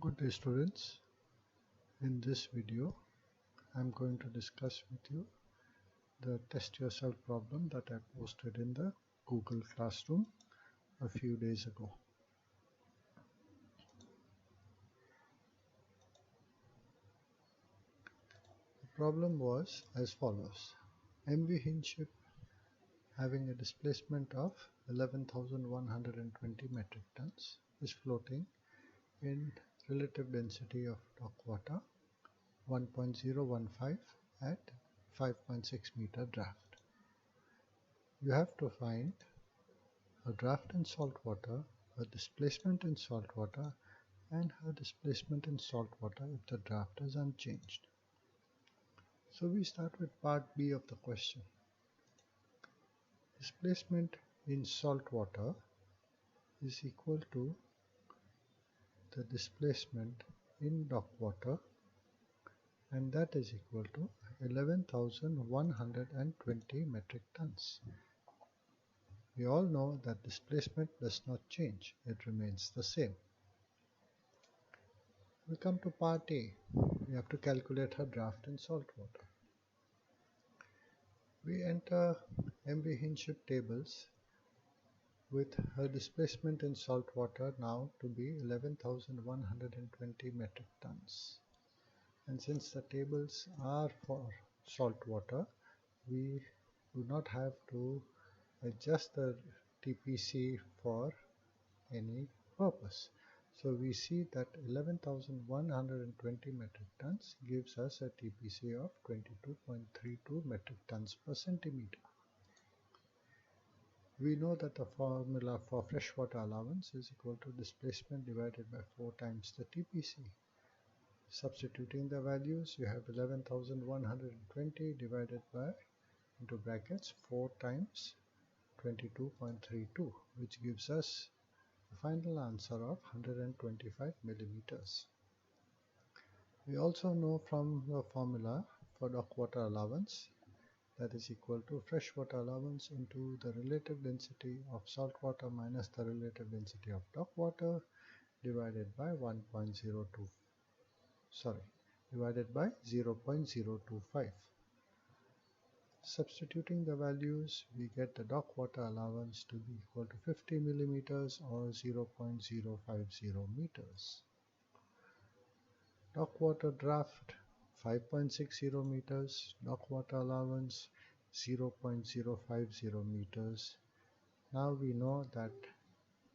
Good day students, in this video I am going to discuss with you the test yourself problem that I posted in the Google Classroom a few days ago. The problem was as follows. MV hinge ship having a displacement of 11,120 metric tons is floating in relative density of dock water 1.015 at 5.6 meter draft. You have to find a draft in salt water, a displacement in salt water, and her displacement in salt water if the draft is unchanged. So we start with part B of the question. Displacement in salt water is equal to the displacement in dock water, and that is equal to 11,120 metric tons. We all know that displacement does not change, it remains the same. We come to part A. We have to calculate her draft in salt water. We enter MV hinge ship tables with her displacement in salt water now to be 11,120 metric tons. And since the tables are for salt water, we do not have to adjust the TPC for any purpose. So we see that 11,120 metric tons gives us a TPC of 22.32 metric tons per centimeter. We know that the formula for freshwater allowance is equal to displacement divided by 4 times the TPC. Substituting the values, you have 11,120 divided by into brackets 4 times 22.32, which gives us the final answer of 125 millimeters. We also know from the formula for dock water allowance that is equal to freshwater allowance into the relative density of salt water minus the relative density of dock water divided by 0.025. Substituting the values, we get the dock water allowance to be equal to 50 millimeters or 0.050 meters. Dock water draft 5.60 meters, dock water allowance 0.050 meters. Now we know that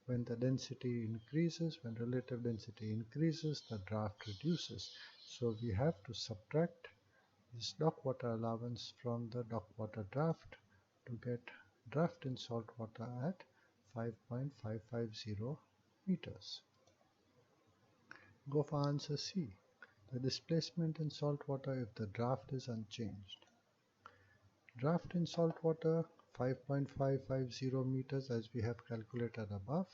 when the density increases, when relative density increases, the draft reduces. So we have to subtract this dock water allowance from the dock water draft to get draft in salt water at 5.550 meters. Go for answer C. The displacement in salt water if the draft is unchanged. Draft in salt water 5.550 meters as we have calculated above.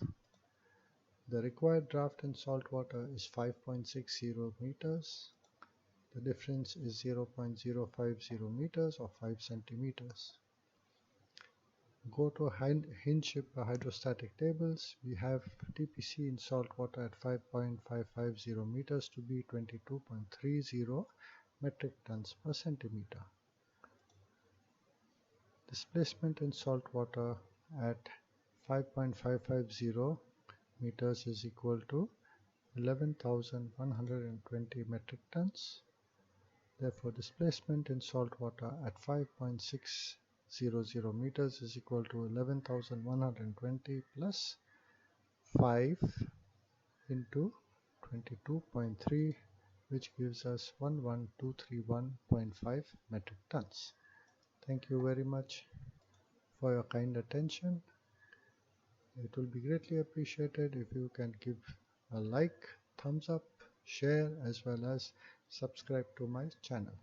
The required draft in salt water is 5.60 meters. The difference is 0.050 meters or 5 centimeters. Go to hinge ship hydrostatic tables. We have TPC in salt water at 5.550 meters to be 22.30 metric tons per centimeter. Displacement in salt water at 5.550 meters is equal to 11,120 metric tons. Therefore, displacement in salt water at 5.600 meters is equal to 11,120 plus 5 into 22.3, which gives us 11231.5 metric tons. Thank you very much for your kind attention. It will be greatly appreciated if you can give a like, thumbs up, share, as well as subscribe to my channel.